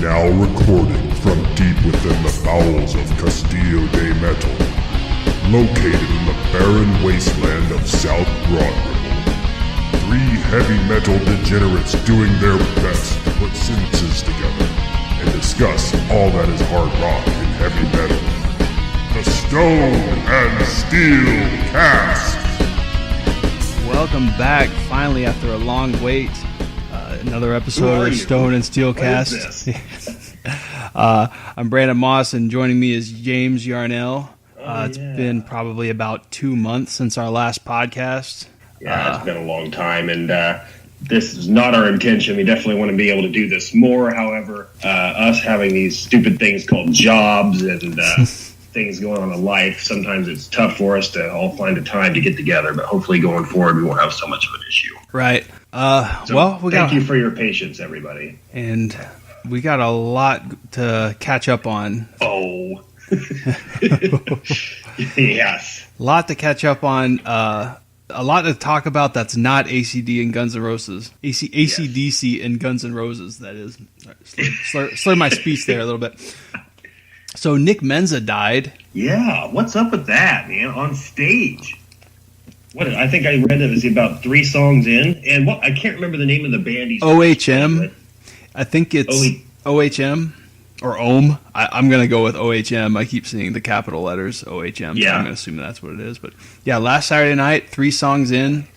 Now recording from deep within the bowels of Castillo de Metal, located in the barren wasteland of South Broadrivel. Three heavy metal degenerates doing their best to put sentences together and discuss all that is hard rock and heavy metal. The Stone and Steel Cast! Welcome back, finally, after a long wait. Another episode of Stone and Steel Cast. I'm Brandon Moss, and joining me is James Yarnell. It's been probably about 2 months since our last podcast. Yeah, it's been a long time, and this is not our intention. We definitely want to be able to do this more. However, us having these stupid things called jobs and things going on in life, sometimes it's tough for us to all find a time to get together, but hopefully going forward we won't have so much of an issue. Right. Thank you for your patience, everybody. And we got a lot to catch up on. Oh. Yes. A lot to catch up on. A lot to talk about that's not ACD and Guns N' Roses. ACDC and Guns N' Roses, that is. Slur my speech there a little bit. So Nick Menza died. Yeah, what's up with that, man? On stage. I think I read it was about 3 songs in, and I can't remember the name of the band. OHM. I think it's OHM or OHM. I'm going to go with OHM. I keep seeing the capital letters OHM, so I'm going to assume that's what it is. But yeah, last Saturday night, 3 songs in,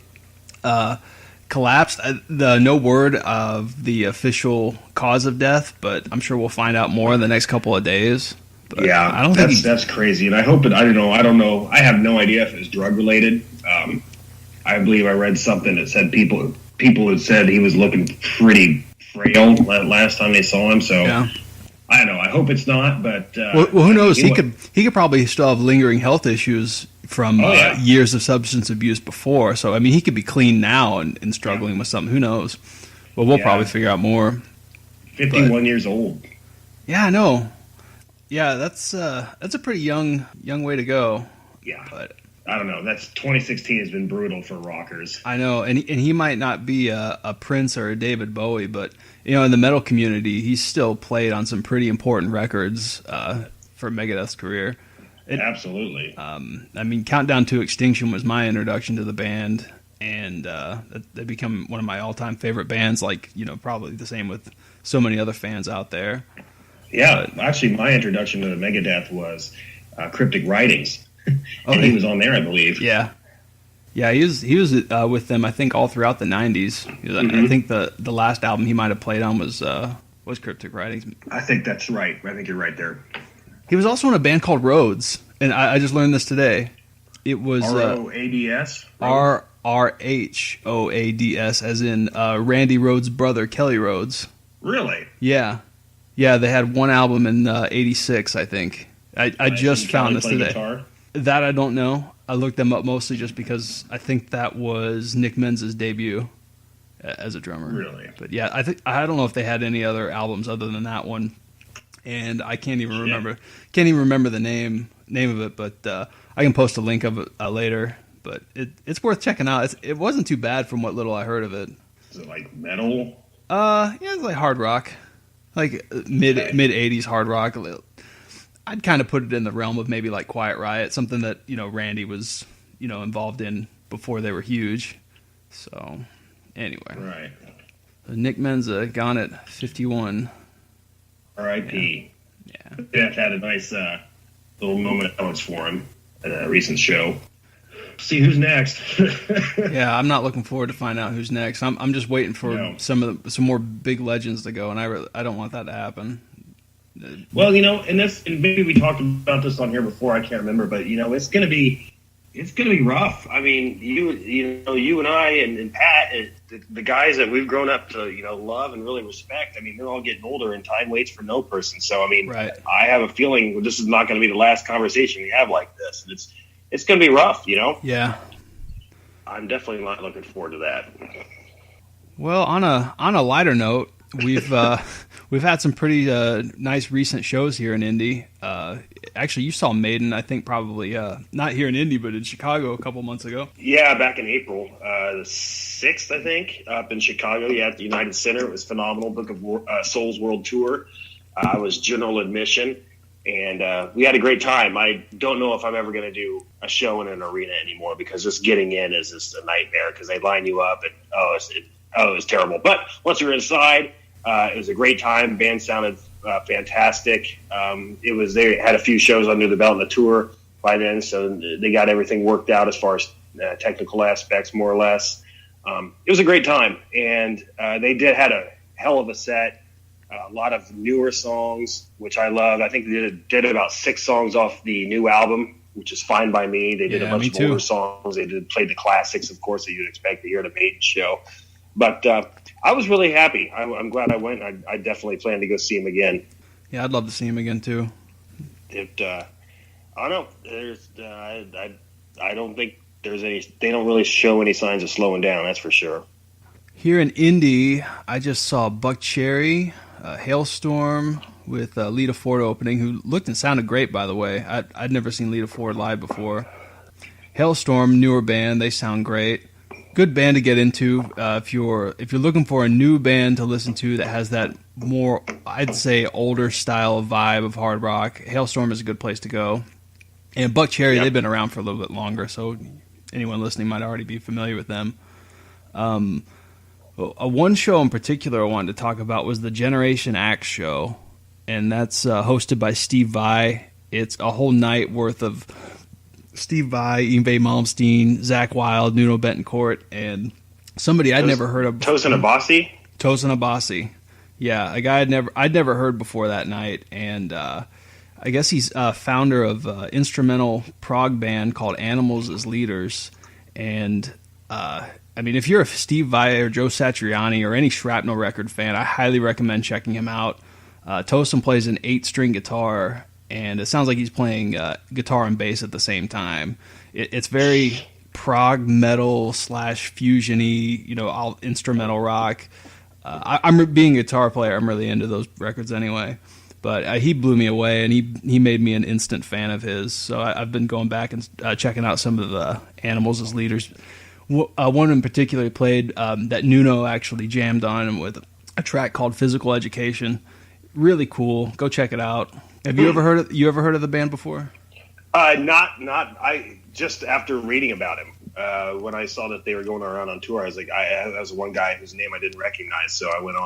collapsed. No word of the official cause of death, but I'm sure we'll find out more in the next couple of days. But yeah, I don't think that's crazy, and I hope it. I don't know. I have no idea if it's drug related. I believe I read something that said people had said he was looking pretty frail last time they saw him. So yeah. I don't know. I hope it's not, but well, who knows? He could probably still have lingering health issues from years of substance abuse before. So I mean, he could be clean now and struggling with something. Who knows? Well, we'll probably figure out more. 51 years old. Yeah, I know. Yeah, that's a pretty young way to go. Yeah, but I don't know. 2016 has been brutal for rockers. I know, and he might not be a Prince or a David Bowie, but in the metal community, he's still played on some pretty important records for Megadeth's career. Absolutely. I mean, Countdown to Extinction was my introduction to the band, and they become one of my all-time favorite bands. Like probably the same with so many other fans out there. Yeah, actually, my introduction to the Megadeth was Cryptic Writings. And he was on there, I believe. Yeah, he was with them, I think, all throughout the 90s. I think the last album he might have played on was Cryptic Writings. I think that's right. I think you're right there. He was also in a band called Rhodes, and I just learned this today. It was R-O-A-D-S? R-R-H-O-A-D-S, as in Randy Rhodes' brother, Kelly Rhodes. Really? Yeah, they had one album in '86, I think. I just found this today. Guitar? That I don't know. I looked them up mostly just because I think that was Nick Menza's debut as a drummer. Really? But yeah, I don't know if they had any other albums other than that one, and I can't even remember the name of it. But I can post a link of it later. But it's worth checking out. It wasn't too bad from what little I heard of it. Is it like metal? Yeah, it's like hard rock, like mid '80s hard rock. I'd kind of put it in the realm of maybe like Quiet Riot, something that Randy was involved in before they were huge. So anyway, right. Nick Menza gone at 51. R.I.P. Yeah. Beth had a nice little moment of silence for him at a recent show. See who's next. Yeah, I'm not looking forward to find out who's next. I'm just waiting for some more big legends to go, and I don't want that to happen. Well, and maybe we talked about this on here before. I can't remember, but it's going to be rough. I mean, you and I and Pat, the guys that we've grown up to love and really respect. I mean, they're all getting older, and time waits for no person. So I mean, right. I have a feeling this is not going to be the last conversation we have like this. And it's going to be rough, Yeah. I'm definitely not looking forward to that. Well, on a lighter note, we've we've had some pretty nice recent shows here in Indy. Actually, you saw Maiden, I think probably not here in Indy, but in Chicago a couple months ago. Yeah, back in April, the 6th, I think, up in Chicago. Yeah, at the United Center. It was phenomenal. Book of Souls World Tour. I was general admission, and we had a great time. I don't know if I'm ever going to do a show in an arena anymore because just getting in is just a nightmare because they line you up and it was terrible. But once you're inside, it was a great time. Band sounded fantastic. They had a few shows under the belt in the tour by then, so they got everything worked out as far as technical aspects, more or less. It was a great time, and they had a hell of a set. A lot of newer songs, which I love. I think they did about 6 songs off the new album, which is fine by me. They did a bunch of older songs. They played the classics, of course, that you'd expect to hear at a Maiden show. But I was really happy. I'm glad I went. I definitely plan to go see him again. Yeah, I'd love to see him again too. I don't know. I don't think there's any. They don't really show any signs of slowing down. That's for sure. Here in Indy, I just saw Buck Cherry, Hailstorm with Lita Ford opening, who looked and sounded great, by the way. I'd never seen Lita Ford live before. Hailstorm, newer band, they sound great. Good band to get into if you're looking for a new band to listen to that has that more, I'd say, older style vibe of hard rock. Hailstorm is a good place to go. And Buck Cherry, They've been around for a little bit longer, so anyone listening might already be familiar with them. One show in particular I wanted to talk about was the Generation Axe show, and that's hosted by Steve Vai. It's a whole night worth of Steve Vai, Yngwie Malmsteen, Zakk Wylde, Nuno Bettencourt, and somebody I'd never heard of. Tosin Abasi? Tosin Abasi. Yeah, a guy I'd never heard before that night, and I guess he's founder of an instrumental prog band called Animals as Leaders, and I mean, if you're a Steve Vai or Joe Satriani or any Shrapnel record fan, I highly recommend checking him out. Tosin plays an 8-string guitar, and it sounds like he's playing guitar and bass at the same time. It's very prog metal / fusion-y, all instrumental rock. I'm being a guitar player, I'm really into those records anyway. But he blew me away, and he made me an instant fan of his. So I've been going back and checking out some of the Animals as Leaders. One in particular he played that Nuno actually jammed on with a track called Physical Education. Really cool. Go check it out. Have you ever heard of the band before? I just after reading about him, when I saw that they were going around on tour, I was like, that was one guy whose name I didn't recognize, so I went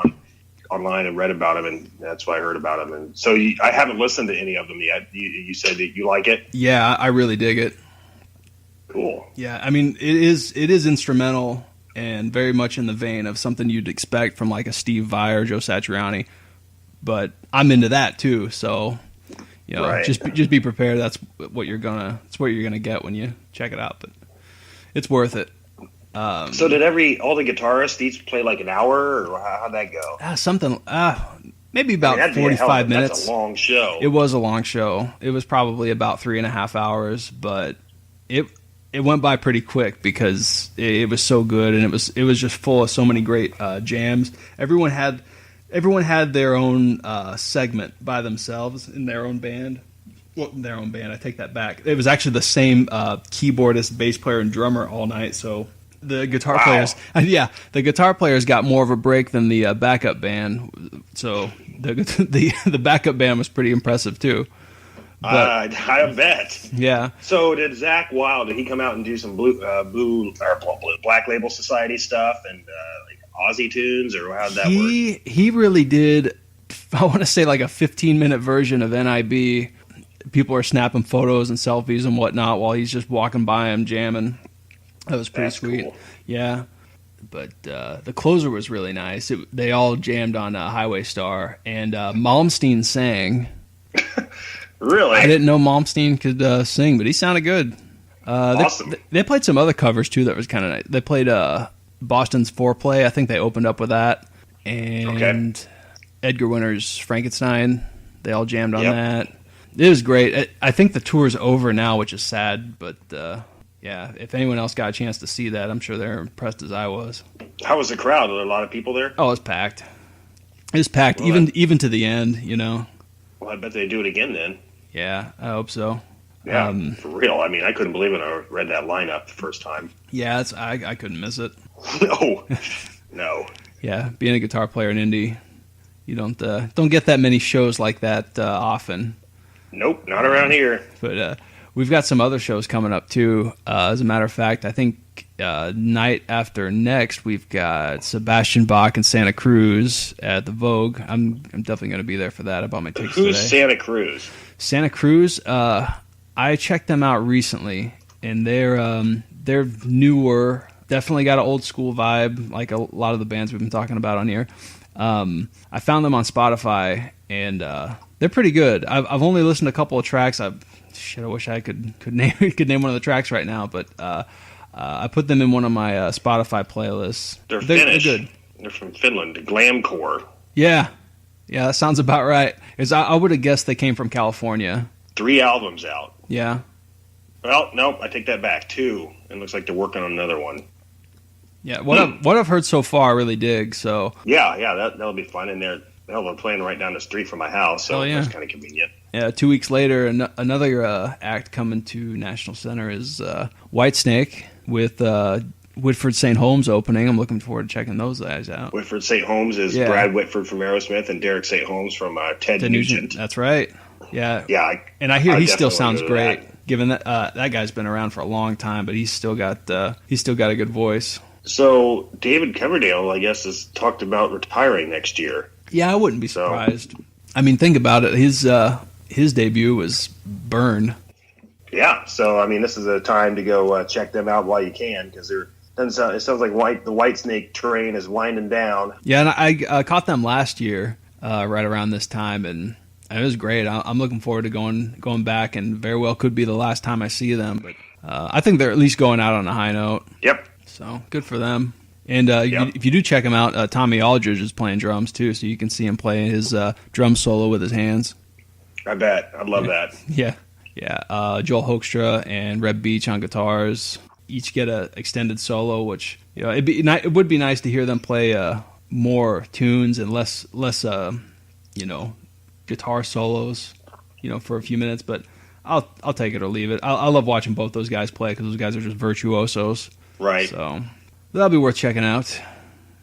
online and read about him, and that's why I heard about him. And so I haven't listened to any of them yet. You said that you like it? Yeah, I really dig it. Cool. Yeah, I mean, it is instrumental and very much in the vein of something you'd expect from like a Steve Vai or Joe Satriani, but I'm into that too. So, right. just be prepared. That's what you're gonna get when you check it out. But it's worth it. So did all the guitarists each play like an hour, or how'd that go? Maybe about 45 minutes. That's a long show. It was a long show. It was probably about 3.5 hours, but it went by pretty quick because it was so good, and it was just full of so many great jams. Everyone had their own segment by themselves in their own band. Well, their own band. I take that back. It was actually the same keyboardist, bass player, and drummer all night. So the guitar players, the guitar players got more of a break than the backup band. So the backup band was pretty impressive too. But, I bet. Yeah. So did Zakk Wylde? Did he come out and do some blue Black Label Society stuff and like Aussie tunes, or how'd that work? He really did. I want to say like a 15-minute version of NIB. People are snapping photos and selfies and whatnot while he's just walking by him jamming. That was pretty sweet. Cool. Yeah. But the closer was really nice. They all jammed on Highway Star, and Malmsteen sang. Really? I didn't know Malmsteen could sing, but he sounded good. Awesome. They played some other covers, too, that was kind of nice. They played Boston's Foreplay. I think they opened up with that. And Edgar Winter's Frankenstein. They all jammed on that. It was great. I think the tour's over now, which is sad, but if anyone else got a chance to see that, I'm sure they're impressed as I was. How was the crowd? Were there a lot of people there? Oh, it was packed. It was packed, even to the end, you know. Well, I bet they do it again then. Yeah, I hope so. Yeah, for real. I mean, I couldn't believe it when I read that lineup the first time. Yeah, I couldn't miss it. No. Yeah, being a guitar player in indie, you don't get that many shows like that often. Nope, not around here. But we've got some other shows coming up too. As a matter of fact, I think night after next we've got Sebastian Bach and Santa Cruz at the Vogue. I'm definitely going to be there for that. I bought my tickets today. Who's Santa Cruz? Santa Cruz. I checked them out recently, and they're newer. Definitely got an old school vibe, like a lot of the bands we've been talking about on here. I found them on Spotify, and they're pretty good. I've only listened to a couple of tracks. I wish I could name one of the tracks right now, but I put them in one of my Spotify playlists. They're Finnish. They're good. They're from Finland, glamcore. Yeah, that sounds about right. I would have guessed they came from California. 3 albums out. Yeah. Well, nope, I take that back. 2. It looks like they're working on another one. Yeah, what I've heard so far, I really dig. So yeah, that'll be fun. And they're playing right down the street from my house, so that's kind of convenient. Yeah, 2 weeks later, another act coming to National Center is Whitesnake with Whitford St. Holmes opening. I'm looking forward to checking those guys out. Whitford St. Holmes is Brad Whitford from Aerosmith and Derek St. Holmes from Ted Nugent. That's right. Yeah. Yeah. And I hear he still sounds great, given that that guy's been around for a long time, but he's still got a good voice. So David Coverdale, I guess, has talked about retiring next year. Yeah, I wouldn't be surprised. I mean, think about it. His debut was Burn. Yeah, so I mean, this is a time to go check them out while you can, because it sounds like the Whitesnake train is winding down. Yeah, and I caught them last year, right around this time, and it was great. I'm looking forward to going back, and very well could be the last time I see them. But I think they're at least going out on a high note. Yep. So good for them. And if you do check him out, Tommy Aldridge is playing drums too, so you can see him play his drum solo with his hands. I bet. I'd love that. Yeah. Joel Hoekstra and Reb Beach on guitars each get a extended solo, which it would be nice to hear them play more tunes and less guitar solos, for a few minutes. But I'll take it or leave it. I love watching both those guys play because those guys are just virtuosos. Right. So that'll be worth checking out.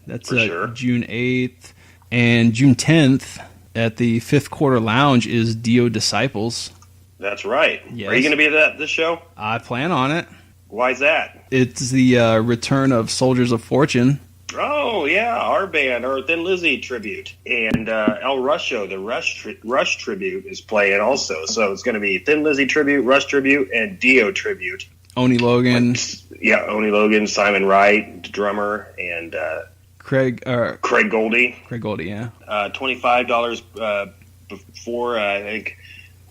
That's sure. June 8th. And June 10th at the Fifth Quarter Lounge is Dio Disciples. That's right. Yes. Are you going to be at this show? I plan on it. Why is that? It's the return of Soldiers of Fortune. Oh, yeah, our band, our Thin Lizzy tribute. And El Rusho, the Rush tribute, is playing also. So it's going to be Thin Lizzy tribute, Rush tribute, and Dio tribute. Oni Logan. Oni Logan, Simon Wright, drummer, and Craig Goldie. Craig Goldie, yeah. $25 before, I think,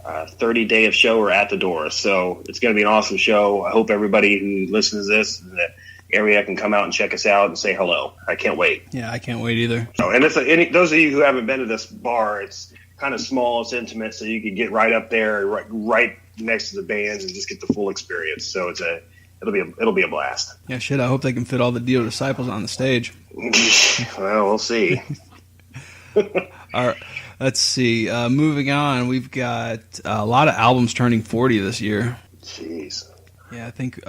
30-day of show or at the door. So it's going to be an awesome show. I hope everybody who listens to this in the area can come out and check us out and say hello. I can't wait. Yeah, I can't wait either. So, and those of you who haven't been to this bar, it's kind of small, it's intimate, so you can get right up there, right next to the bands, and just get the full experience. So it'll be a blast. Yeah, shit. I hope they can fit all the Dio Disciples on the stage. Well, we'll see. All right. Let's see. Moving on, we've got a lot of albums turning 40 this year. Jeez. Yeah, I think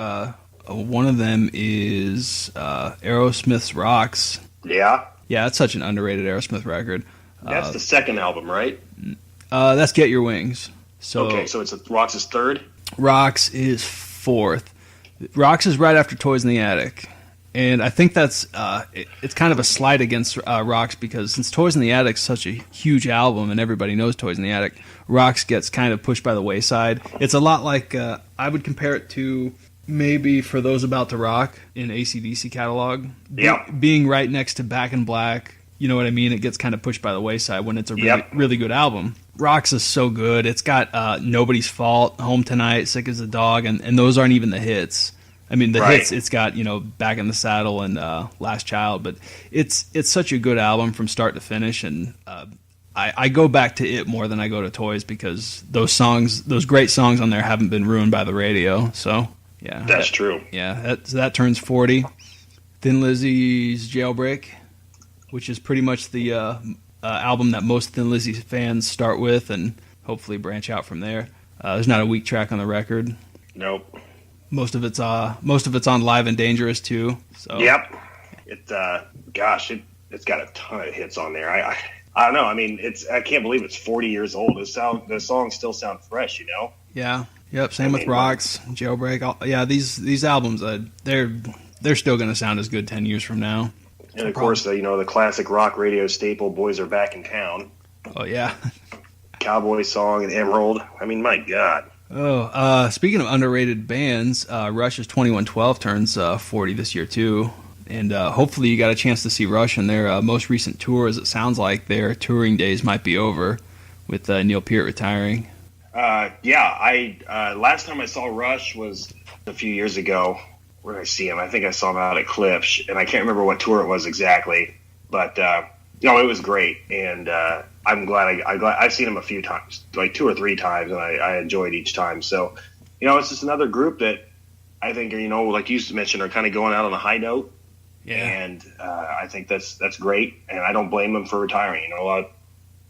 one of them is Aerosmith's Rocks. Yeah? Yeah, that's such an underrated Aerosmith record. That's the second album, right? That's Get Your Wings. Okay, so Rocks is third? Rocks is fourth. Rocks is right after Toys in the Attic. And I think that's it's kind of a slight against Rocks, because since Toys in the Attic is such a huge album and everybody knows Toys in the Attic, Rocks gets kind of pushed by the wayside. It's a lot like I would compare it to maybe For Those About to Rock in AC/DC catalog. Yeah. Being right next to Back in Black, you know what I mean? It gets kind of pushed by the wayside when it's a really good album. Rocks is so good. It's got Nobody's Fault, Home Tonight, Sick as a Dog, and those aren't even the hits. I mean, the hits, it's got, Back in the Saddle and Last Child, but it's such a good album from start to finish, and I go back to it more than I go to Toys, because those great songs on there haven't been ruined by the radio, so, yeah. That's true. Yeah, that turns 40. Thin Lizzy's Jailbreak, which is pretty much the album that most Thin Lizzy fans start with and hopefully branch out from there. There's not a weak track on the record. Nope. Most of it's on Live and Dangerous too. So yep. It's got a ton of hits on there. I don't know. I mean, I can't believe it's 40 years old. The songs still sound fresh, you know? Yeah. Yep. Same with Rocks, Jailbreak. These albums, they're still going to sound as good 10 years from now. And of course, the classic rock radio staple, "Boys Are Back in Town." Oh yeah. Cowboy Song and Emerald. I mean, my God. Oh, speaking of underrated bands, Rush's 2112 turns 40 this year too. And hopefully you got a chance to see Rush in their most recent tour, as it sounds like their touring days might be over with Neil Peart retiring. Last time I saw Rush was a few years ago. Where did I see him? I think I saw him out at Cliffs, and I can't remember what tour it was exactly. But it was great, and I'm glad I've seen him a few times, like 2 or 3 times, and I enjoyed each time. So, it's just another group that I think, like you mentioned, are kind of going out on a high note. Yeah. And I think that's great, and I don't blame them for retiring. A lot of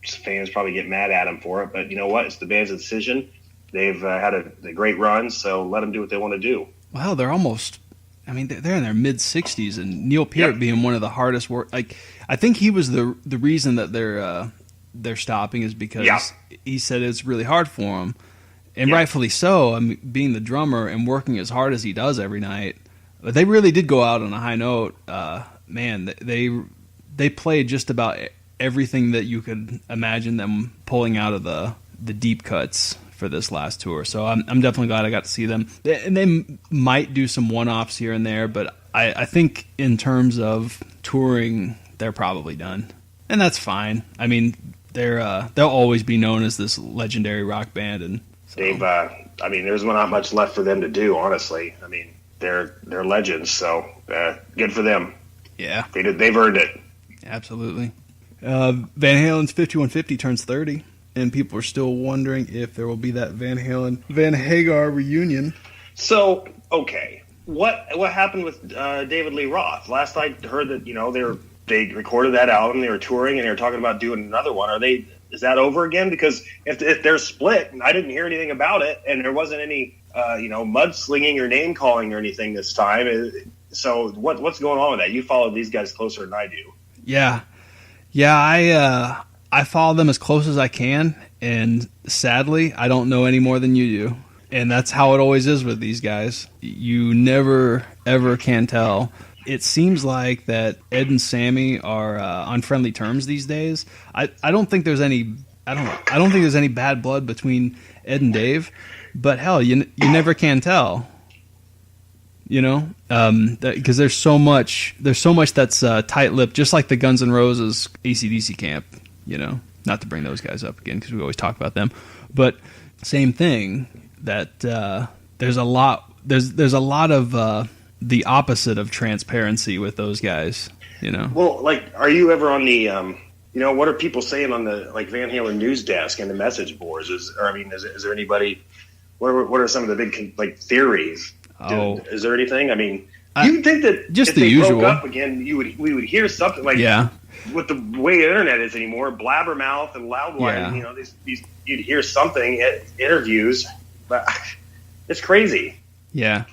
fans probably get mad at them for it, but you know what? It's the band's decision. They've had a great run, so let them do what they want to do. Wow, they're in their mid-60s, and Neil Peart being one of the hardest work. Like, I think he was the reason that they're stopping is because he said it's really hard for him, and rightfully so. I mean, being the drummer and working as hard as he does every night. But they really did go out on a high note. Man, they played just about everything that you could imagine them pulling out of the deep cuts for this last tour. So I'm definitely glad I got to see them. And they might do some one-offs here and there, but I think in terms of touring, they're probably done. And that's fine. I mean, they'll always be known as this legendary rock band. And so. There's not much left for them to do, honestly. I mean, they're legends, so good for them. Yeah. They've earned it. Absolutely. Van Halen's 5150 turns 30, and people are still wondering if there will be that Van Halen Van Hagar reunion. So, okay, what happened with David Lee Roth? Last I heard that they recorded that album, they were touring, and they were talking about doing another one. Is that over again? Because if they're split, and I didn't hear anything about it, and there wasn't any mudslinging or name calling or anything this time. So what's going on with that? You follow these guys closer than I do. Yeah. I follow them as close as I can, and sadly, I don't know any more than you do. And that's how it always is with these guys. You never, ever can tell. It seems like that Ed and Sammy are on friendly terms these days. I don't think there's any. I don't think there's any bad blood between Ed and Dave, but hell, you never can tell. Because there's so much that's tight-lipped, just like the Guns N' Roses AC/DC camp. Not to bring those guys up again because we always talk about them, but same thing. That there's a lot of the opposite of transparency with those guys. Well, like, are you ever on the what are people saying on the Van Halen news desk and the message boards? Is there anybody? What are some of the big theories? Is there anything? I mean, you'd think that just if the they usual. broke up again, we would hear something with the way the internet is anymore, blabbermouth and loudwire. These you'd hear something at interviews, but it's crazy. Yeah,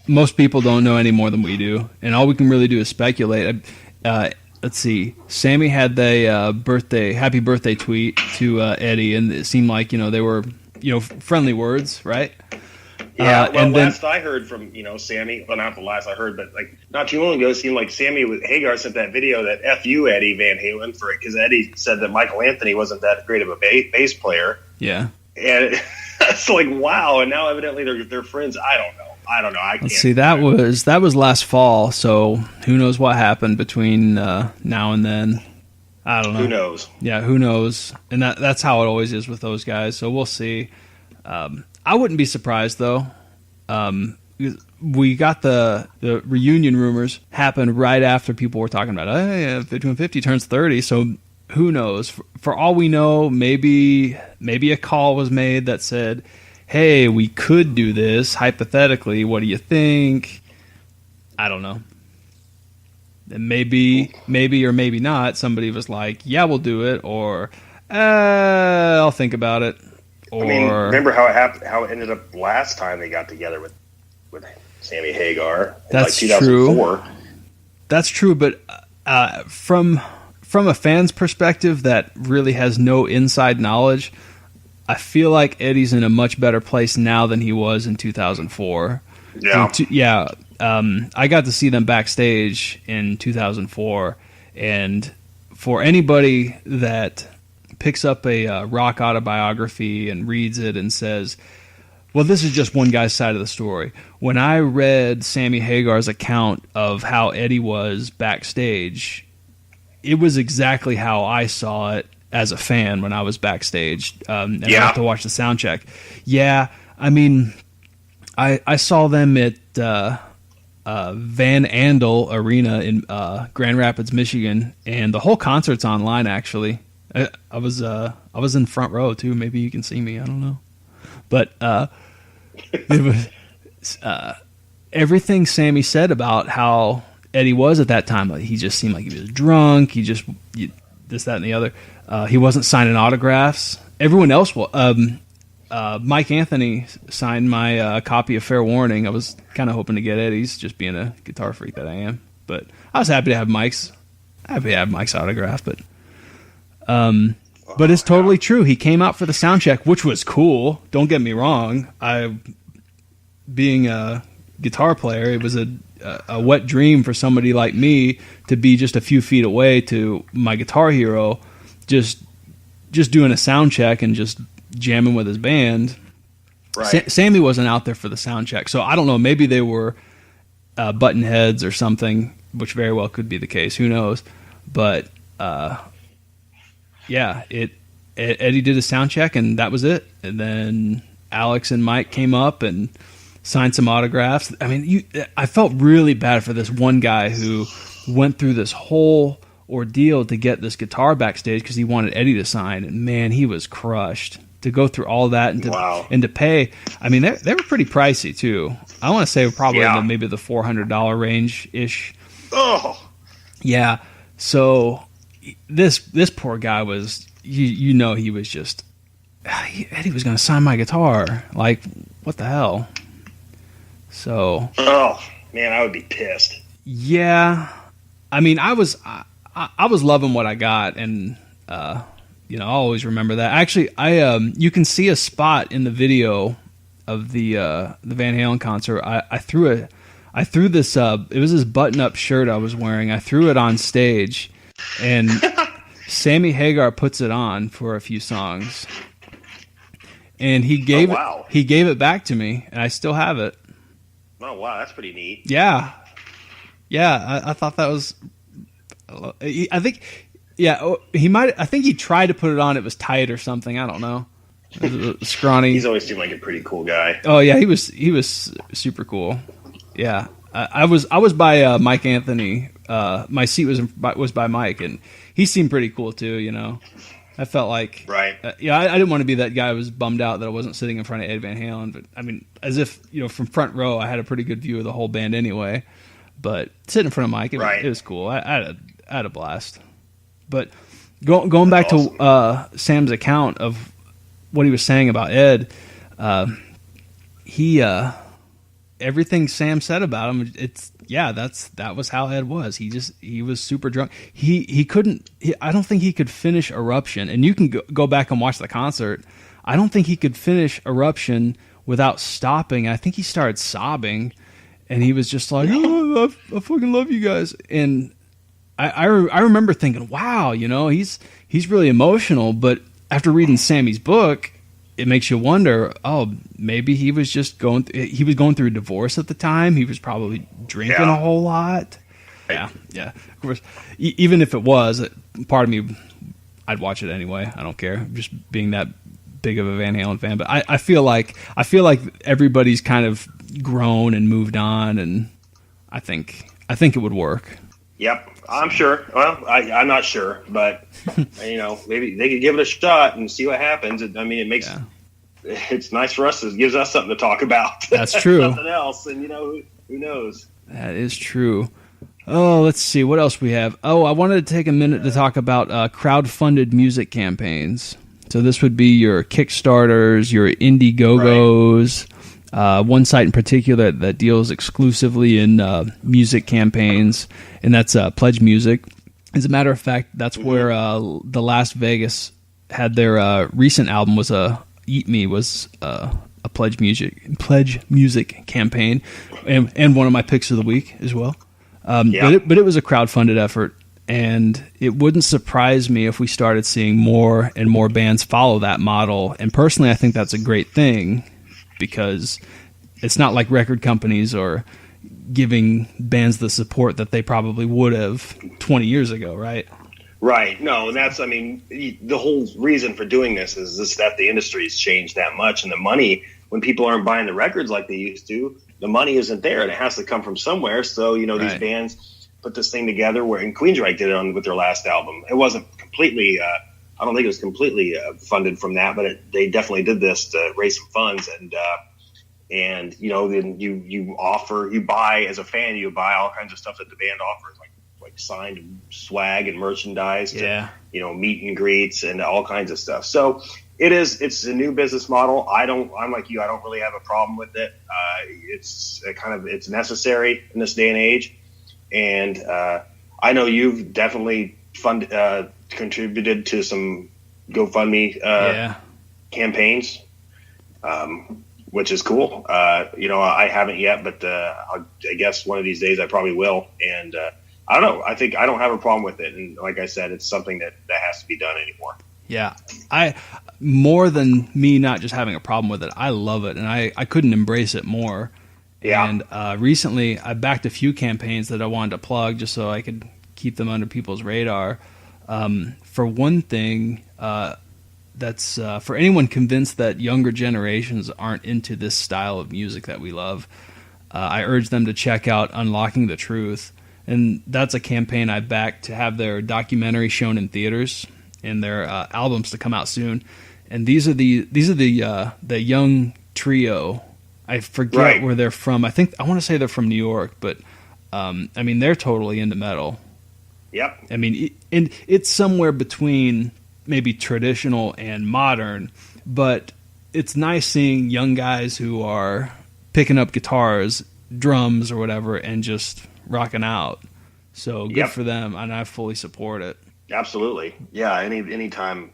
most people don't know any more than we do, and all we can really do is speculate. Let's see. Sammy had the happy birthday tweet to Eddie, and it seemed like they were friendly words, right? Yeah, and last I heard from Sammy, well, not the last I heard, but not too long ago, it seemed like Sammy with Hagar sent that video that "F you, Eddie Van Halen" for it because Eddie said that Michael Anthony wasn't that great of a bass player. Yeah, and it's like wow, and now evidently they're friends. I don't know. I can't. Let's see. That was last fall, so who knows what happened between now and then. I don't know. Who knows? Yeah, who knows? And that's how it always is with those guys. So we'll see. I wouldn't be surprised though. We got the reunion rumors happened right after people were talking about 5150 turns 30. So who knows? For all we know, maybe a call was made that said, "Hey, we could do this hypothetically. What do you think?" I don't know. And maybe or maybe not, somebody was like, yeah, we'll do it, or I'll think about it. Or, remember how it happened? How it ended up last time they got together with Sammy Hagar? That's 2004. true. That's true, but from a fan's perspective that really has no inside knowledge, I feel like Eddie's in a much better place now than he was in 2004. Yeah. I got to see them backstage in 2004, and for anybody that picks up a rock autobiography and reads it and says, well, this is just one guy's side of the story. When I read Sammy Hagar's account of how Eddie was backstage, it was exactly how I saw it as a fan when I was backstage. And I have to watch the sound check. Yeah, I mean, I saw them at Van Andel Arena in Grand Rapids, Michigan, and the whole concert's online. Actually, I was in front row too. Maybe you can see me. I don't know, but it was everything Sammy said about how Eddie was at that time. Like, he just seemed like he was drunk. He just this, that, and the other. He wasn't signing autographs. Everyone else was. Mike Anthony signed my copy of Fair Warning. I was kind of hoping to get Eddie's, just being a guitar freak that I am. But I was happy to have Mike's autograph. But it's totally true. He came out for the sound check, which was cool. Don't get me wrong. Being a guitar player, it was a wet dream for somebody like me to be just a few feet away to my Guitar Hero, just doing a sound check and just jamming with his band. Right. Sammy wasn't out there for the sound check, so I don't know. Maybe they were button heads or something, which very well could be the case. Who knows? But yeah, Eddie did a sound check, and that was it. And then Alex and Mike came up and signed some autographs. I mean, I felt really bad for this one guy who went through this whole ordeal to get this guitar backstage because he wanted Eddie to sign, and man, he was crushed to go through all that and to pay. I mean, they were pretty pricey too. I want to say probably maybe the $400 range ish. Oh, yeah. So this poor guy was, he was just, Eddie was going to sign my guitar. Like, what the hell? So. Oh man, I would be pissed. Yeah, I mean, I was loving what I got, and I'll always remember that. Actually, you can see a spot in the video of the Van Halen concert. I threw this. It was this button-up shirt I was wearing. I threw it on stage, and Sammy Hagar puts it on for a few songs, and he gave it back to me, and I still have it. Oh wow, that's pretty neat. Yeah. I thought that was. I think he tried to put it on. It was tight or something. I don't know. It was scrawny. He's always seemed like a pretty cool guy. Oh yeah, he was super cool. Yeah, I was by Mike Anthony. My seat was by Mike, and he seemed pretty cool too. I felt like right. I didn't want to be that guy who was bummed out that I wasn't sitting in front of Eddie Van Halen. But I mean, as if from front row, I had a pretty good view of the whole band anyway. But sitting in front of Mike, it was cool. I had a blast. But going back to Sam's account of what he was saying about Ed, everything Sam said about him, that was how Ed was. He was super drunk. He couldn't. I don't think he could finish Eruption. And you can go back and watch the concert. I don't think he could finish Eruption without stopping. I think he started sobbing, and he was just like, "Oh, I fucking love you guys." And I remember thinking, wow, he's really emotional. But after reading Sammy's book, it makes you wonder, oh, maybe he was just going through a divorce at the time. He was probably drinking a whole lot. Yeah. Of course, even if it was, part of me, I'd watch it anyway. I don't care. Just being that big of a Van Halen fan. But I feel like everybody's kind of grown and moved on, and I think it would work. Yep, I'm sure. Well, I'm not sure, but maybe they could give it a shot and see what happens. I mean, it's nice for us. It gives us something to talk about. That's true. Nothing else, and who knows? That is true. Oh, let's see. What else we have? Oh, I wanted to take a minute to talk about crowdfunded music campaigns. So this would be your Kickstarters, your Indiegogos, one site in particular that deals exclusively in music campaigns, and that's Pledge Music. As a matter of fact, that's where the Las Vegas had their recent album was Eat Me was a Pledge Music campaign, and one of my picks of the week as well. But it was a crowdfunded effort, and it wouldn't surprise me if we started seeing more and more bands follow that model. And personally, I think that's a great thing, because it's not like record companies are giving bands the support that they probably would have 20 years ago, right? Right. No, and that's, I mean, the whole reason for doing this is just that the industry's changed that much, and the money, when people aren't buying the records like they used to, the money isn't there, and it has to come from somewhere. So, these bands put this thing together and Queensryche did it with their last album. It wasn't completely, I don't think it was completely funded from that, but they definitely did this to raise some funds. And then you buy, as a fan, you buy all kinds of stuff that the band offers, like signed swag and merchandise, meet and greets and all kinds of stuff. So it's a new business model. I'm like you, I don't really have a problem with it. It's necessary in this day and age. And I know you've definitely contributed to some GoFundMe campaigns, which is cool. I haven't yet, but I guess one of these days I probably will. And I don't know. I think I don't have a problem with it. And like I said, it's something that has to be done anymore. Yeah. More than me not just having a problem with it, I love it. And I couldn't embrace it more. Yeah. And recently I backed a few campaigns that I wanted to plug just so I could keep them under people's radar. For one thing, that's for anyone convinced that younger generations aren't into this style of music that we love, I urge them to check out Unlocking the Truth. And that's a campaign I backed to have their documentary shown in theaters and their albums to come out soon. And these are the young trio. I forget where they're from. I want to say they're from New York, but they're totally into metal. Yep. It's somewhere between maybe traditional and modern, but it's nice seeing young guys who are picking up guitars, drums, or whatever, and just rocking out. So good for them, and I fully support it. Absolutely. Yeah, anytime,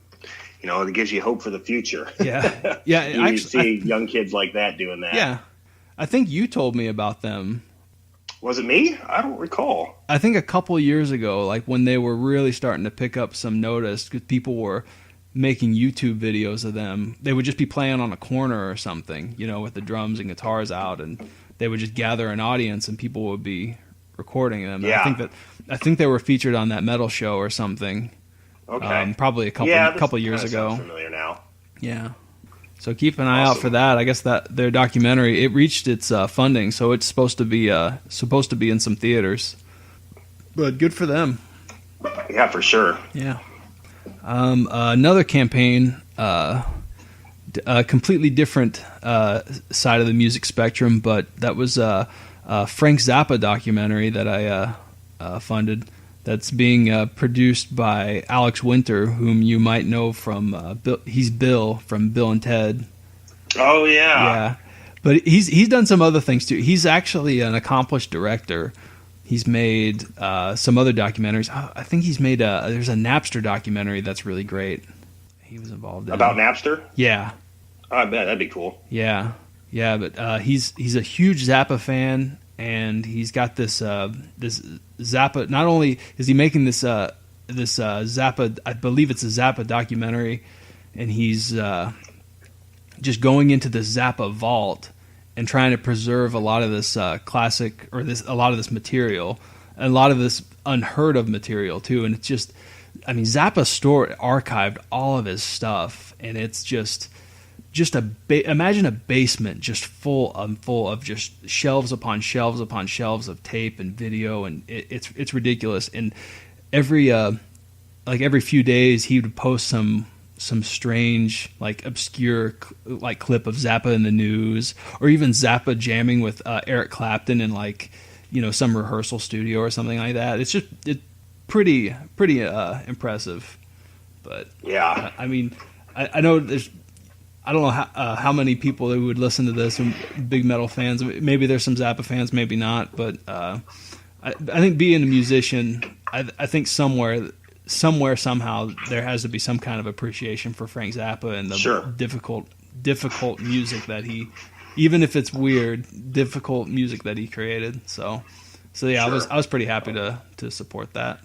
it gives you hope for the future. Yeah. You see young kids like that doing that. Yeah. I think you told me about them. Was it me? I don't recall. I think a couple years ago, like when they were really starting to pick up some notice, because people were making YouTube videos of them. They would just be playing on a corner or something, with the drums and guitars out, and they would just gather an audience and people would be recording them. Yeah. I think they were featured on that metal show or something. Okay. Probably a couple years ago. Sounds familiar now. Yeah. So keep an eye out for that. I guess that their documentary, it reached its funding, so it's supposed to be in some theaters. But good for them. Yeah, for sure. Yeah. Another campaign, a completely different side of the music spectrum, but that was a Frank Zappa documentary that I funded. That's being produced by Alex Winter, whom you might know from he's Bill from Bill and Ted. Oh yeah, yeah. But he's done some other things too. He's actually an accomplished director. He's made some other documentaries. I think he's made there's a Napster documentary that's really great. He was involved in about Napster. Yeah, I bet that'd be cool. Yeah. But he's a huge Zappa fan. And he's got this Zappa. Not only is he making this Zappa, I believe it's a Zappa documentary, and he's just going into the Zappa vault and trying to preserve a lot of this classic or a lot of this material, and a lot of this unheard of material too. And it's just, Zappa archived all of his stuff, and it's just imagine a basement just full of just shelves upon shelves upon shelves of tape and video, and it's ridiculous. And every few days he would post some strange, obscure clip of Zappa in the news, or even Zappa jamming with Eric Clapton in some rehearsal studio or something like that. It's pretty impressive. But yeah, I mean, I know I don't know how many people who would listen to this and big metal fans. Maybe there's some Zappa fans, maybe not. But I think being a musician, I think somewhere, somehow, there has to be some kind of appreciation for Frank Zappa and the difficult music that he, even if it's weird, difficult music that he created. So yeah, sure. I was pretty happy to support that.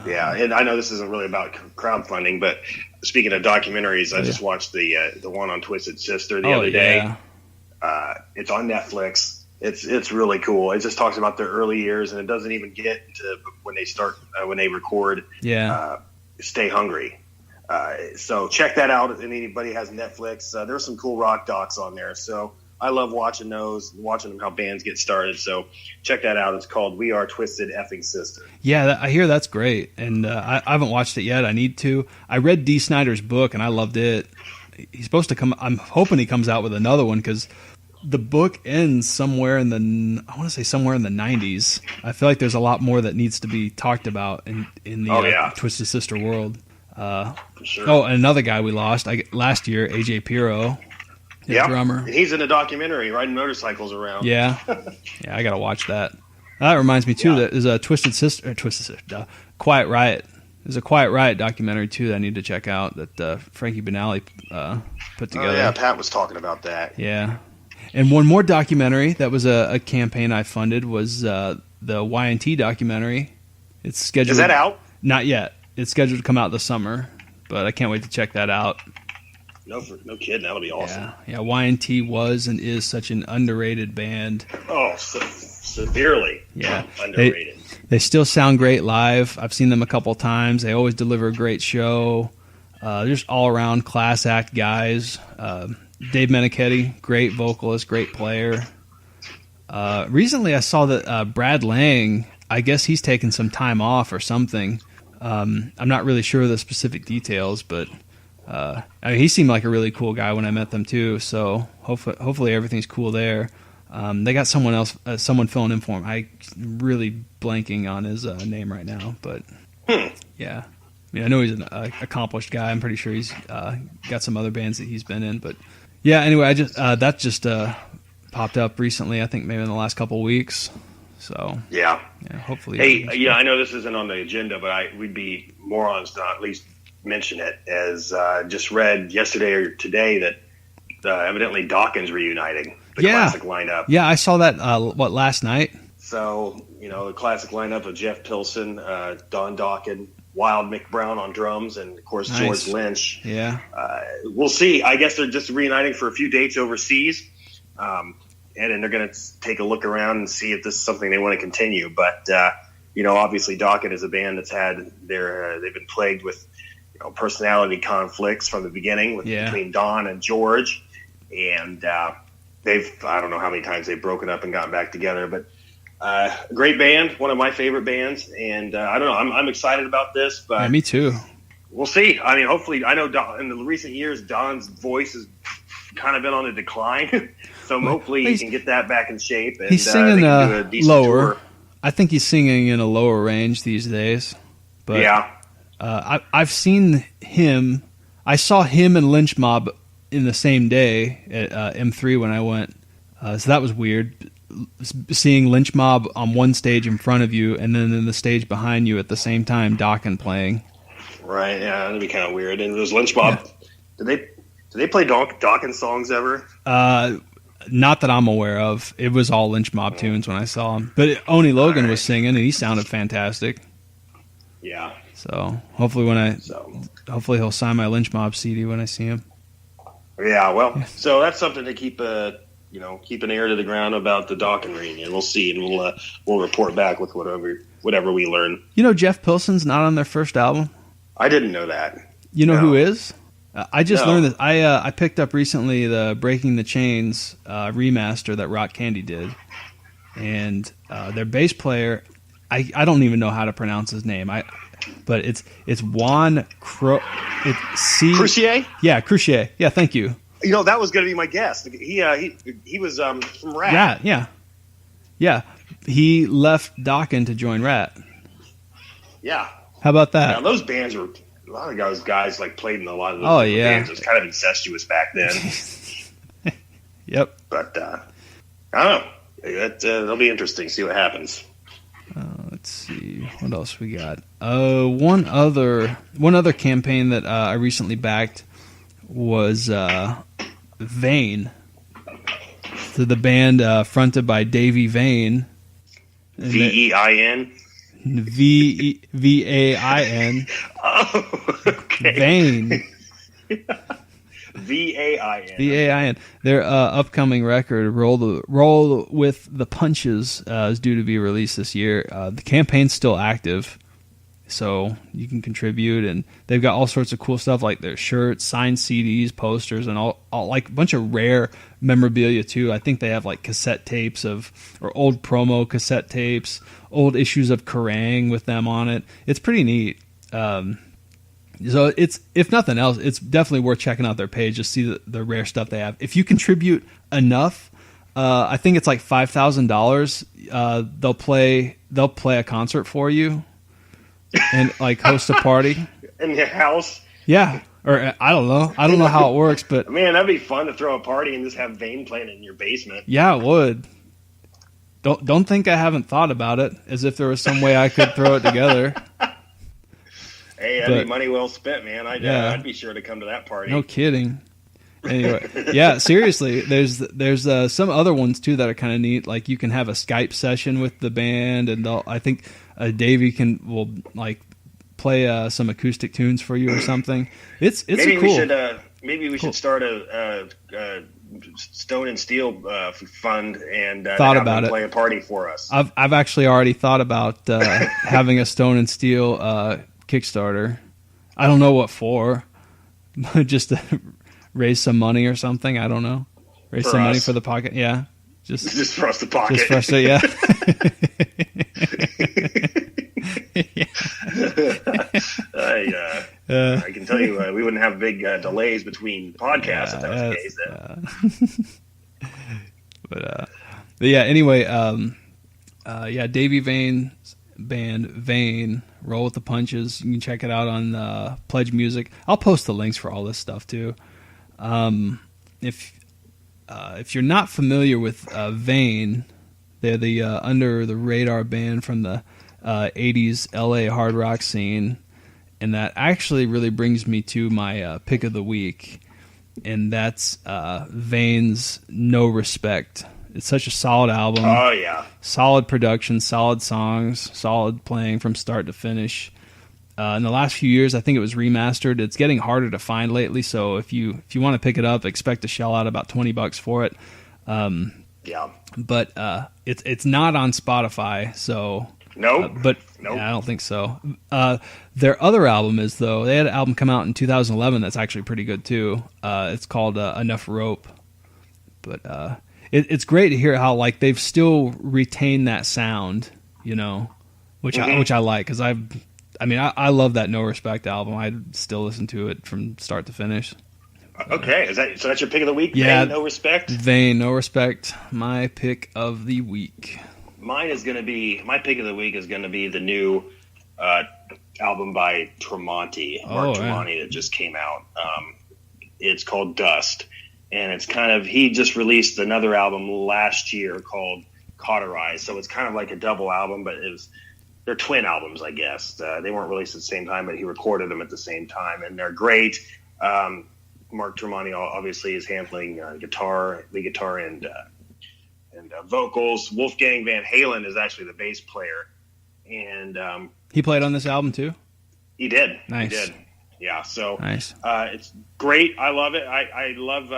Yeah, and I know this isn't really about crowdfunding, but speaking of documentaries, I just watched the one on Twisted Sister the other day. It's on Netflix. It's really cool. It just talks about their early years, and it doesn't even get into when they record. Stay Hungry. So check that out. If anybody has Netflix, there's some cool rock docs on there. So I love watching those, watching how bands get started. So check that out. It's called We Are Twisted Effing Sister. Yeah, I hear that's great. And I haven't watched it yet. I need to. I read Dee Snider's book, and I loved it. He's supposed to come. I'm hoping he comes out with another one, because the book ends somewhere in the 90s. I feel like there's a lot more that needs to be talked about in the Twisted Sister world. For sure. Oh, and another guy we lost last year, AJ Pirro. Drummer. And he's in a documentary riding motorcycles around. Yeah, I gotta watch that. That reminds me too. That is a Quiet Riot. There's a Quiet Riot documentary too that I need to check out that Frankie Banali put together. Oh yeah, Pat was talking about that. Yeah, and one more documentary that was a campaign I funded was the Y&T documentary. It's scheduled. Is that out? Not yet. It's scheduled to come out this summer, but I can't wait to check that out. No kidding. That'll be awesome. Yeah. Y&T was and is such an underrated band. Oh, severely. Yeah, underrated. They still sound great live. I've seen them a couple times. They always deliver a great show. Just all around class act guys. Dave Meniketti, great vocalist, great player. Recently, I saw that Brad Lang, I guess he's taken some time off or something. I'm not really sure of the specific details, but he seemed like a really cool guy when I met them too. So hopefully everything's cool there. They got someone filling in for him. I'm really blanking on his name right now, but yeah. I mean, I know he's an accomplished guy. I'm pretty sure he's got some other bands that he's been in, but yeah. Anyway, that just popped up recently. I think maybe in the last couple of weeks. So yeah, hopefully. Hey, I know this isn't on the agenda, but we'd be morons to not at least mention it. As just read yesterday or today that evidently Dawkins reuniting the classic lineup. Yeah, I saw that. Last night? So the classic lineup of Jeff Pilson, Don Dawkins, Wild Mick Brown on drums, and of course George Lynch. Yeah, we'll see. I guess they're just reuniting for a few dates overseas. And then they're going to take a look around and see if this is something they want to continue. But, obviously Dokken is a band that's had they've been plagued with, personality conflicts from the beginning between Don and George. And I don't know how many times they've broken up and gotten back together. But a great band, one of my favorite bands. And I don't know, I'm excited about this. But yeah, me too. We'll see. I mean, hopefully, I know in the recent years, Don's voice has kind of been on a decline. So hopefully he can get that back in shape. And, he's singing do a decent lower. tour. I think he's singing in a lower range these days. But yeah. I've seen him. I saw him and Lynch Mob in the same day at M3 when I went. So that was weird. Seeing Lynch Mob on one stage in front of you and then in the stage behind you at the same time, Dokken playing. Right, yeah, that'd be kind of weird. And was Lynch Mob, did they play Dawkins songs ever? Not that I'm aware of. It was all Lynch Mob tunes when I saw him. But Oni Logan was singing, and he sounded fantastic. Yeah. So hopefully hopefully he'll sign my Lynch Mob CD when I see him. Yeah, well, so that's something to keep keep an ear to the ground about the Dokken reunion. We'll see, and we'll report back with whatever we learn. Jeff Pilson's not on their first album? I didn't know that. You know who is? I just learned that. I picked up recently the Breaking the Chains remaster that Rock Candy did, and their bass player, I don't even know how to pronounce his name. But it's Juan Crucier? Yeah, Crucier. Yeah, thank you. That was going to be my guess. He was from Rat. Yeah. he left Dokken to join Rat. Yeah. How about that? Yeah, those bands were a lot of those guys like played in a lot of those bands. It was kind of incestuous back then. Yep. But I don't know. It'll be interesting to see what happens. Let's see what else we got. One other campaign that I recently backed was Vane. So the band fronted by Davey Vane. Vein. Vain. Oh, okay. Vane. Vain. Their upcoming record, Roll with the Punches, is due to be released this year. The campaign's still active, so you can contribute, and they've got all sorts of cool stuff like their shirts, signed CDs, posters, and all like a bunch of rare memorabilia too. I think they have like cassette tapes or old promo cassette tapes, old issues of Kerrang with them on it. It's pretty neat. So it's, if nothing else, it's definitely worth checking out their page to see the rare stuff they have. If you contribute enough, I think it's like $5,000. They'll play a concert for you and like host a party in your house. Yeah, or I don't know. I don't know how it works, but man, that'd be fun to throw a party and just have Vane playing in your basement. Yeah, it would. Don't think I haven't thought about it, as if there was some way I could throw it together. Hey, that'd be money well spent, man. I'd be sure to come to that party. No kidding. Anyway, yeah, seriously, there's some other ones too that are kind of neat. Like you can have a Skype session with the band, and I think Davey will like play some acoustic tunes for you or something. It's maybe cool. We should start a Stone and Steel fund and thought have about them it. Play a party for us. I've actually already thought about having a Stone and Steel Kickstarter. I don't know what for, just to raise some money or something. I don't know. Raise for some us. money for the pocket. Yeah, just for us to pocket. Just for us to, yeah. I can tell you, we wouldn't have big delays between podcasts if that was the case. But yeah. Anyway, Davey Vane's band Vane, Roll with the Punches. You can check it out on Pledge Music. I'll post the links for all this stuff too. If you're not familiar with Vane, they're the under the radar band from the 80s LA hard rock scene, and that actually really brings me to my pick of the week, and that's Vane's No Respect. It's such a solid album. Oh yeah, solid production, solid songs, solid playing from start to finish. In the last few years, I think it was remastered. It's getting harder to find lately, so if you want to pick it up, expect to shell out about $20 for it. Yeah, but it's not on Spotify, so nope. Yeah, I don't think so. Their other album is though. They had an album come out in 2011 that's actually pretty good too. It's called Enough Rope, but it's great to hear how like they've still retained that sound, you know, which I like because I love that No Respect album. I still listen to it from start to finish. Okay, so that's your pick of the week? Yeah, Vane, No Respect? Vane, No Respect, my pick of the week. My pick of the week is going to be the new album by Tremonti, Mark Tremonti, that just came out. It's called Dust, and it's he just released another album last year called Cauterize, so it's kind of like a double album, but they're twin albums, I guess. They weren't released at the same time, but he recorded them at the same time, and they're great. Mark Tremonti obviously is handling lead guitar, and vocals. Wolfgang Van Halen is actually the bass player, and he played on this album too. He did. Nice. He did. Yeah. So nice. It's great. I love it. I love.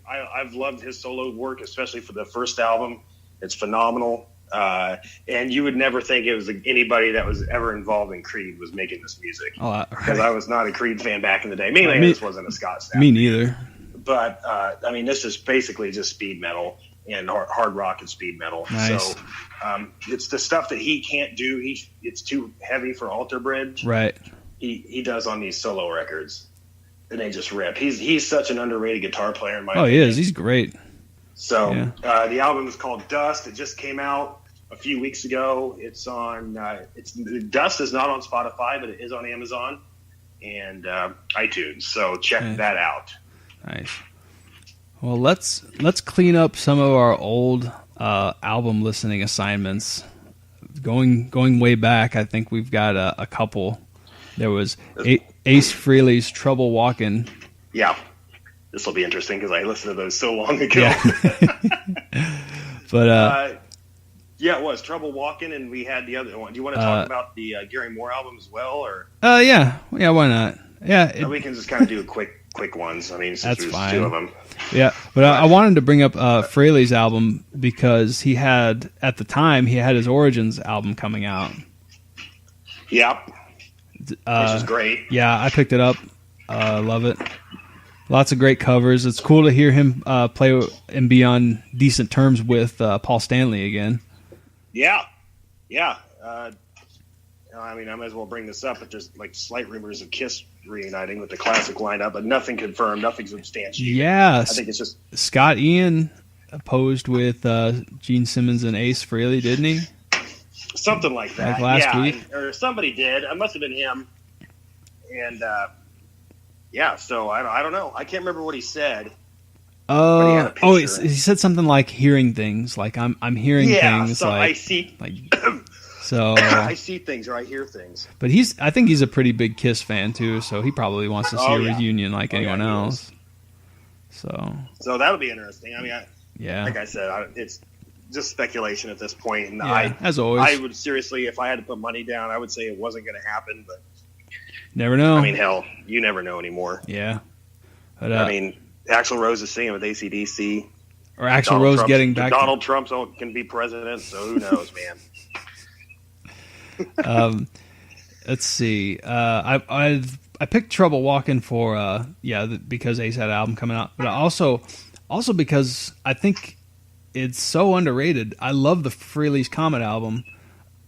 I've loved his solo work, especially for the first album. It's phenomenal. And you would never think it was anybody that was ever involved in Creed was making this music. Because I was not a Creed fan back in the day. Mainly, I just wasn't a Scott Stapp. Me neither. But this is basically just speed metal and hard rock and speed metal. Nice. So it's the stuff that he can't do. It's too heavy for Alter Bridge. Right. He does on these solo records, and they just rip. He's such an underrated guitar player in my opinion. He is. He's great. So the album is called Dust. It just came out. a few weeks ago. It's on. Dust is not on Spotify, but it is on Amazon and iTunes. So check that out. Nice. Well, let's clean up some of our old album listening assignments. Going way back, I think we've got a couple. There was Ace Frehley's "Trouble Walking." Yeah, this will be interesting because I listened to those so long ago. Yeah. But yeah, it was "Trouble Walking," and we had the other one. Do you want to talk about the Gary Moore album as well, or? Yeah, why not? Yeah, we can just kind of do quick ones. I mean, since that's there's fine. 2 of them. Yeah, but I wanted to bring up Frehley's album because he had, at the time, his Origins album coming out. Yep. Which is great. Yeah, I picked it up. Love it. Lots of great covers. It's cool to hear him play and be on decent terms with Paul Stanley again. Yeah. I mean, I might as well bring this up, but there's like slight rumors of Kiss reuniting with the classic lineup, but nothing confirmed, nothing substantiated. Yeah, I think it's just Scott Ian opposed with Gene Simmons and Ace Frehley, didn't he? Something like that. Like last week, or somebody did. It must have been him. And so I don't know. I can't remember what he said. He said something like hearing things, like I'm hearing things. So like I see. So I see things or I hear things. But I think he's a pretty big Kiss fan too, so he probably wants to see a reunion like anyone else. So that'll be interesting. I mean, like I said, it's just speculation at this point. And as always, I would seriously, if I had to put money down, I would say it wasn't going to happen. But never know. I mean, hell, you never know anymore. Yeah. But, I mean, Axl Rose is singing with AC/DC. Or Axl Rose getting back. Donald Trump can be president, so who knows, man. Let's see. I picked Trouble Walking for because Ace had an album coming out, but also because I think it's so underrated. I love the Frehley's Comet album.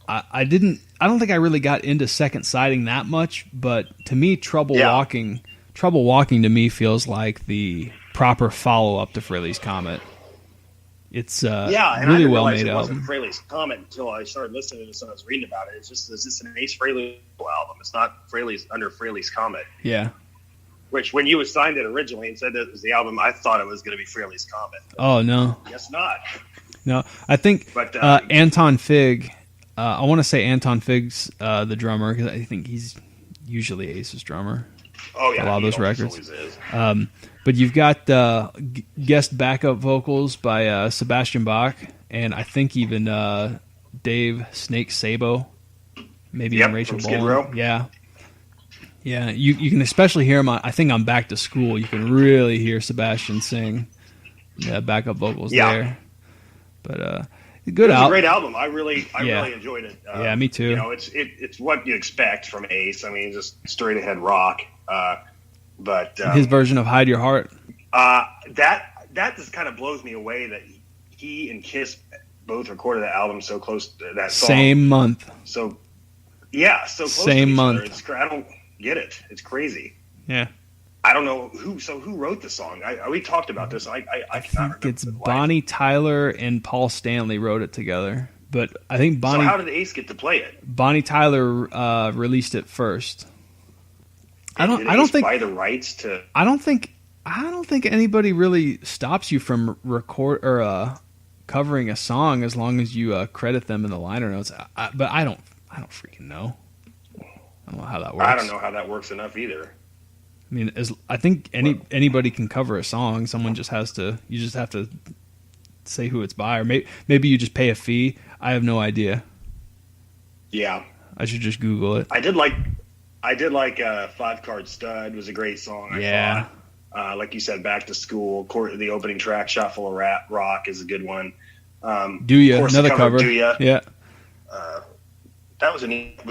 I don't think I really got into Second Sighting that much, but to me, Trouble Walking to me feels like the proper follow up to Frehley's Comet. It's really well made album. It wasn't Frehley's Comet until I started listening to this and I was reading about it. It's just an Ace Frehley album. It's not under Frehley's Comet. Yeah. Which, when you assigned it originally and said that it was the album, I thought it was going to be Frehley's Comet. Oh, no. Guess not. No, I think Anton Fig, I want to say Anton Fig's the drummer, because I think he's usually Ace's drummer. Oh, yeah. A lot of those records. Always is. But you've got guest backup vocals by Sebastian Bach, and I think even Dave Snake Sabo, maybe and Rachel Bolan. Yeah. You can especially hear him. I think on Back to School, you can really hear Sebastian sing. Yeah, backup vocals there. But good album. It's a great album. I really enjoyed it. Yeah, me too. You know, it's what you expect from Ace. I mean, just straight ahead rock. But his version of Hide Your Heart. That just kind of blows me away that he and Kiss both recorded that album so close to that song. Same month. So close Same to each month. other. I don't get it. It's crazy. Yeah. I don't know who wrote the song. We talked about this. I cannot remember. It's Bonnie Tyler and Paul Stanley wrote it together. But I think Bonnie. So how did Ace get to play it? Bonnie Tyler released it first. I don't think buy the rights to. I don't think anybody really stops you from record or covering a song as long as you credit them in the liner notes. But I don't freaking know. I don't know how that works. I don't know how that works enough either. I mean, I think anybody can cover a song. You just have to say who it's by, or maybe you just pay a fee. I have no idea. Yeah, I should just Google it. I did like 5 Card Stud was a great song. I thought. Like you said, Back to School. The opening track, Shot Full of Rock, is a good one. Do Ya, another cover. Do Ya. Yeah. That was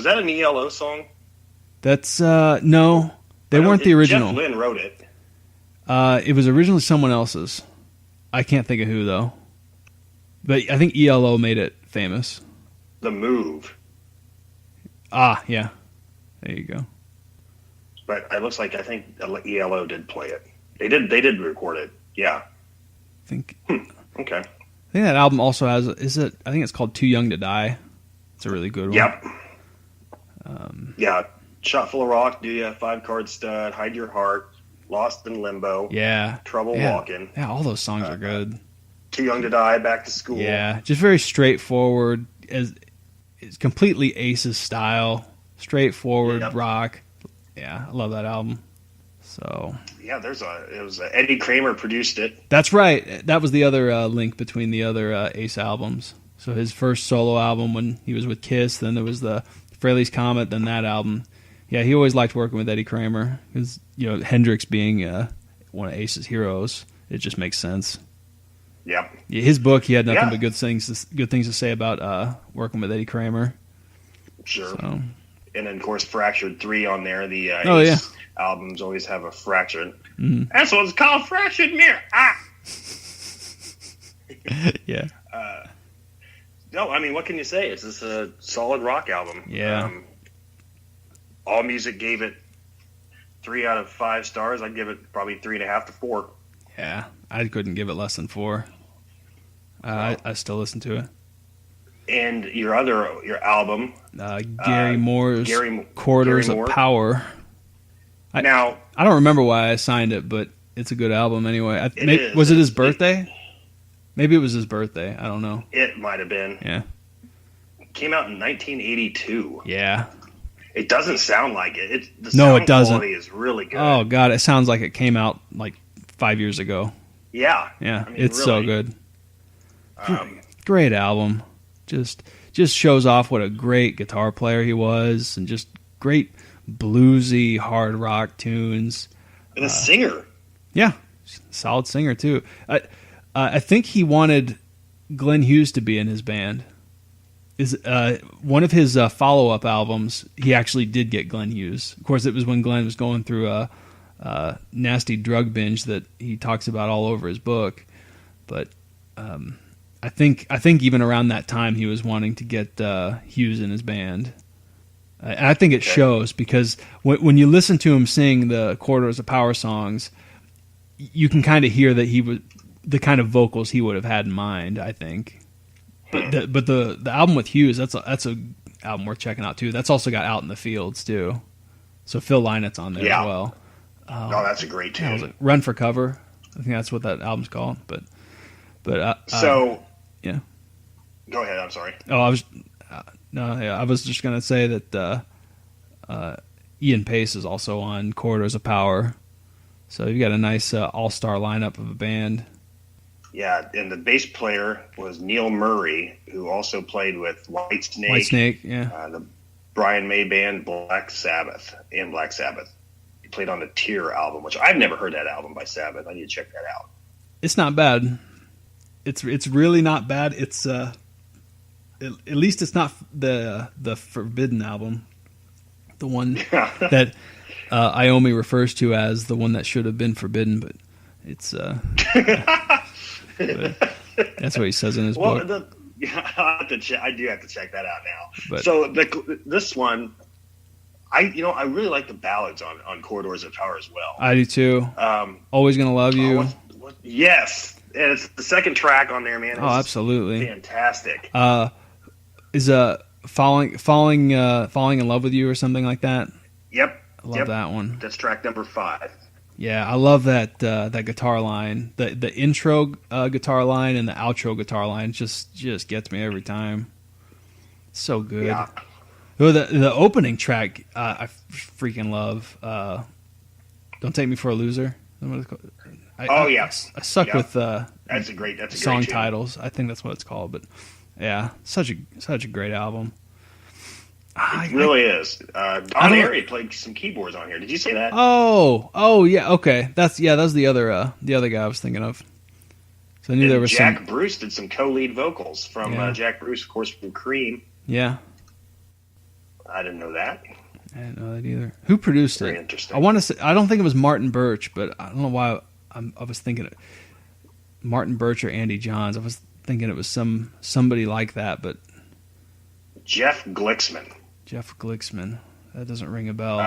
that an ELO song? That's no. They weren't the original. Jeff Lynne wrote it. It was originally someone else's. I can't think of who though. But I think ELO made it famous. The Move. Ah, yeah. There you go. But it looks like I think ELO did play it. They did record it. Yeah. I think. Okay. I think that album also has. I think it's called Too Young to Die. It's a really good one. Yep. Yeah. Shot Full of Rock, Do Ya, 5-Card Stud, Hide Your Heart, Lost in Limbo. Yeah. Trouble Walking. Yeah, all those songs are good. Too Young to Die, Back to School. Yeah, just very straightforward. It's completely Ace's style. Straightforward rock. Yeah, I love that album. So yeah, it was Eddie Kramer produced it. That's right. That was the other link between the other Ace albums. So his first solo album when he was with Kiss, then there was the Fraley's Comet, then that album. Yeah, he always liked working with Eddie Kramer because Hendrix being one of Ace's heroes, it just makes sense. Yep. Yeah, his book, he had nothing but good things to say about working with Eddie Kramer. Sure. So. And then, of course, Fractured 3 on there. The Ace albums always have a fractured. Mm-hmm. That's what's called Fractured Mirror. Yeah. No, I mean, what can you say? It's just a solid rock album. Yeah. All Music gave it 3 out of 5 stars. I'd give it probably 3.5 to 4. Yeah, I couldn't give it less than 4. I still listen to it. And your album, Gary Moore's Corridors of Power. I don't remember why I signed it, but it's a good album anyway. Was it his birthday? Maybe it was his birthday. I don't know. It might have been. Yeah. It came out in 1982. Yeah. It doesn't sound like it. The sound quality is really good. Oh, God. It sounds like it came out like 5 years ago. Yeah. Yeah. I mean, it's really. so good. Great album. Just shows off what a great guitar player he was, and just great bluesy hard rock tunes. And a singer. Yeah, solid singer too. I think he wanted Glenn Hughes to be in his band. Is one of his follow-up albums, he actually did get Glenn Hughes. Of course, it was when Glenn was going through a nasty drug binge that he talks about all over his book. But I think even around that time he was wanting to get Hughes in his band. I think it shows because when you listen to him sing the Corridors of Power songs, you can kind of hear that he was the kind of vocals he would have had in mind. I think, but the album with Hughes, that's a album worth checking out too. That's also got Out in the Fields too, so Phil Lynott's on there as well. Oh, that's a great tune. Like Run for Cover. I think that's what that album's called. But yeah. Go ahead. I'm sorry. Oh, I was just gonna say that Ian Pace is also on Corridors of Power, so you've got a nice all-star lineup of a band. Yeah, and the bass player was Neil Murray, who also played with Whitesnake. Whitesnake, yeah. The Brian May band, Black Sabbath. He played on the Tear album, which I've never heard that album by Sabbath. I need to check that out. It's not bad. It's really not bad. It's at least it's not the Forbidden album, the one that Iommi refers to as the one that should have been forbidden, but it's but that's what he says in his book. I do have to check that out now. But, so this one, I really like the ballads on Corridors of Power as well. I do too. Always Gonna Love You. Yes. And it's the second track on there, man. It's absolutely fantastic. Is falling in love with you or something like that? Yep. I love that one. That's track number 5. Yeah, I love that guitar line. The intro guitar line and the outro guitar line just gets me every time. So good. Yeah. Oh, the opening track I freaking love. Don't Take Me for a Loser. I suck with that's a great song tune. titles. I think that's what it's called. But yeah, such a great album. It really is. Don Airy played some keyboards on here. Did you say that? Oh yeah. Okay, that's the other guy I was thinking of. So I knew there was Jack Bruce did some co-lead vocals from Jack Bruce, of course, from Cream. Yeah. I didn't know that. I didn't know that either. Who produced Very it? interesting. I want to say I don't think it was Martin Birch, but I don't know why I was thinking it. Martin Birch or Andy Johns. I was thinking it was somebody like that, but Jeff Glixman. That doesn't ring a bell.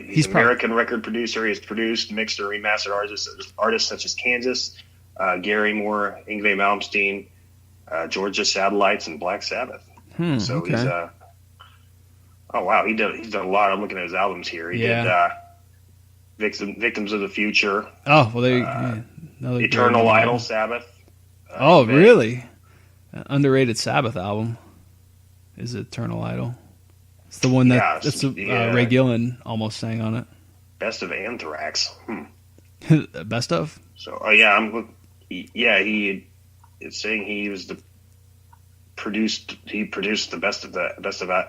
He's an American record producer. He's produced, mixed, or remastered artists such as Kansas, Gary Moore, Yngwie Malmsteen, Georgia Satellites and Black Sabbath. So okay. he's oh wow, he's done a lot. I'm looking at his albums here. He did Victims of the Future. Oh well, there Eternal Idol, Sabbath. Oh really? Underrated Sabbath album is Eternal Idol. It's the one that's Ray Gillen almost sang on it. Best of Anthrax. Best of. So it's saying he produced the best of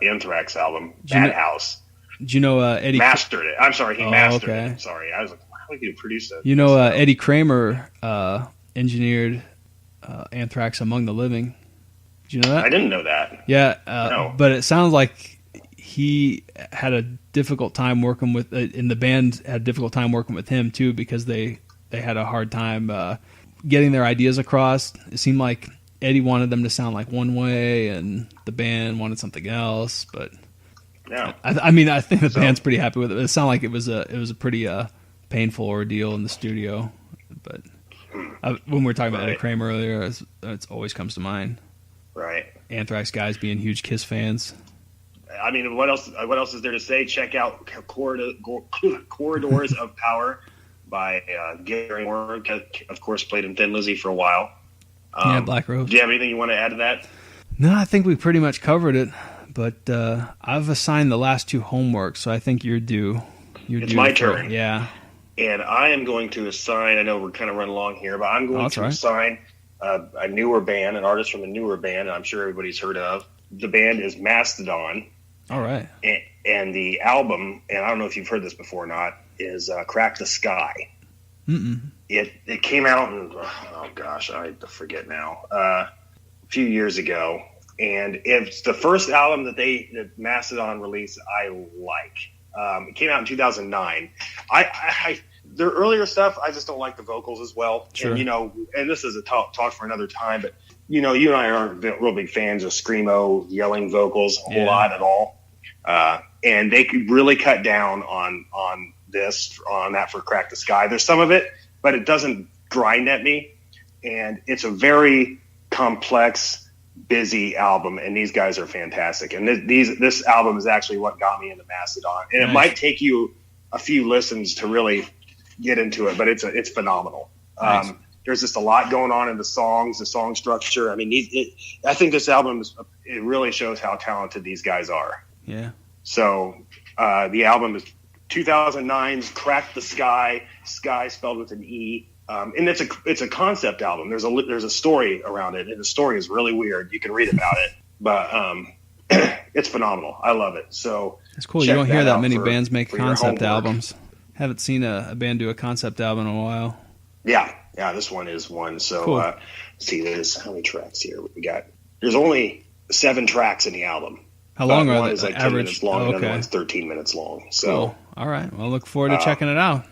Anthrax album, Bad House. Did you know Eddie mastered it? I'm sorry, he mastered it. Sorry, I was like, how would you produce that? You know, Eddie Kramer engineered Anthrax Among the Living. Did you know that? I didn't know that. Yeah, no. But it sounds like he had a difficult time working with, and the band had a difficult time working with him too, because they had a hard time getting their ideas across. It seemed like Eddie wanted them to sound like one way, and the band wanted something else. But yeah, I think the band's pretty happy with it. It sounded like it was a pretty painful ordeal in the studio. But when we were talking about Eddie Kramer earlier, it always comes to mind. Right. Anthrax guys being huge Kiss fans. I mean, what else is there to say? Check out Corridors of Power by Gary Moore, of course, played in Thin Lizzy for a while. Black Rose. Do you have anything you want to add to that? No, I think we pretty much covered it. But I've assigned the last two homework, so I think you're due. It's my turn. Yeah. And I am going to assign, I know we're kind of running along here, but I'm going to assign a newer band, an artist from a newer band I'm sure everybody's heard of. The band is Mastodon. All right. And the album, and I don't know if you've heard this before or not, is Crack the Sky. Mm-mm. It came out in, oh gosh, I forget now, a few years ago. And it's the first album that Mastodon released I like. It came out in 2009. Their earlier stuff, I just don't like the vocals as well. Sure. And, and this is a talk for another time, but, you and I aren't real big fans of screamo, yelling vocals a whole lot at all. And they could really cut down on that for Crack the Sky. There's some of it, but it doesn't grind at me. And it's a very complex, busy album, and these guys are fantastic. And this album is actually what got me into Mastodon. And it might take you a few listens to really get into it, but it's phenomenal. Nice. There's just a lot going on in the songs, the song structure. I mean, I think this album it really shows how talented these guys are. Yeah. So the album is 2009's Crack the Sky, Sky spelled with an E. And it's a concept album. There's a story around it, and the story is really weird. You can read about it, but it's phenomenal. I love it. So it's cool. You don't hear that many bands make concept albums. Haven't seen a band do a concept album in a while. Yeah, this one is one. So cool. See, there's how many tracks here we got? There's only 7 tracks in the album. How long are they? One is like 10 average? minutes long, and the other one's 13 minutes long. So cool. All right. Well, look forward to checking it out.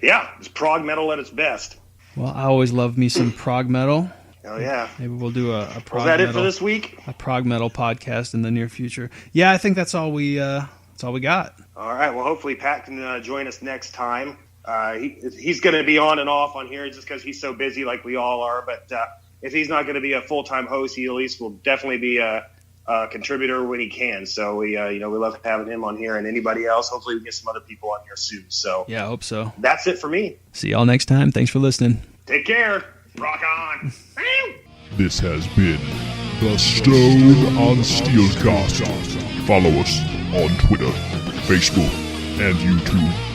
Yeah, it's prog metal at its best. Well, I always love me some prog metal. Oh yeah. Maybe we'll do a prog. Was that metal, it for this week? A prog metal podcast in the near future. Yeah, I think that's all we got. All right. Well, hopefully Pat can join us next time. He's going to be on and off on here just because he's so busy, like we all are. But if he's not going to be a full-time host, he at least will definitely be a contributor when he can. So we love having him on here, and anybody else. Hopefully we get some other people on here soon. So yeah, I hope so. That's it for me. See y'all next time. Thanks for listening. Take care. Rock on. This has been the Stone on Steelcast. Follow us on Twitter, Facebook, and YouTube.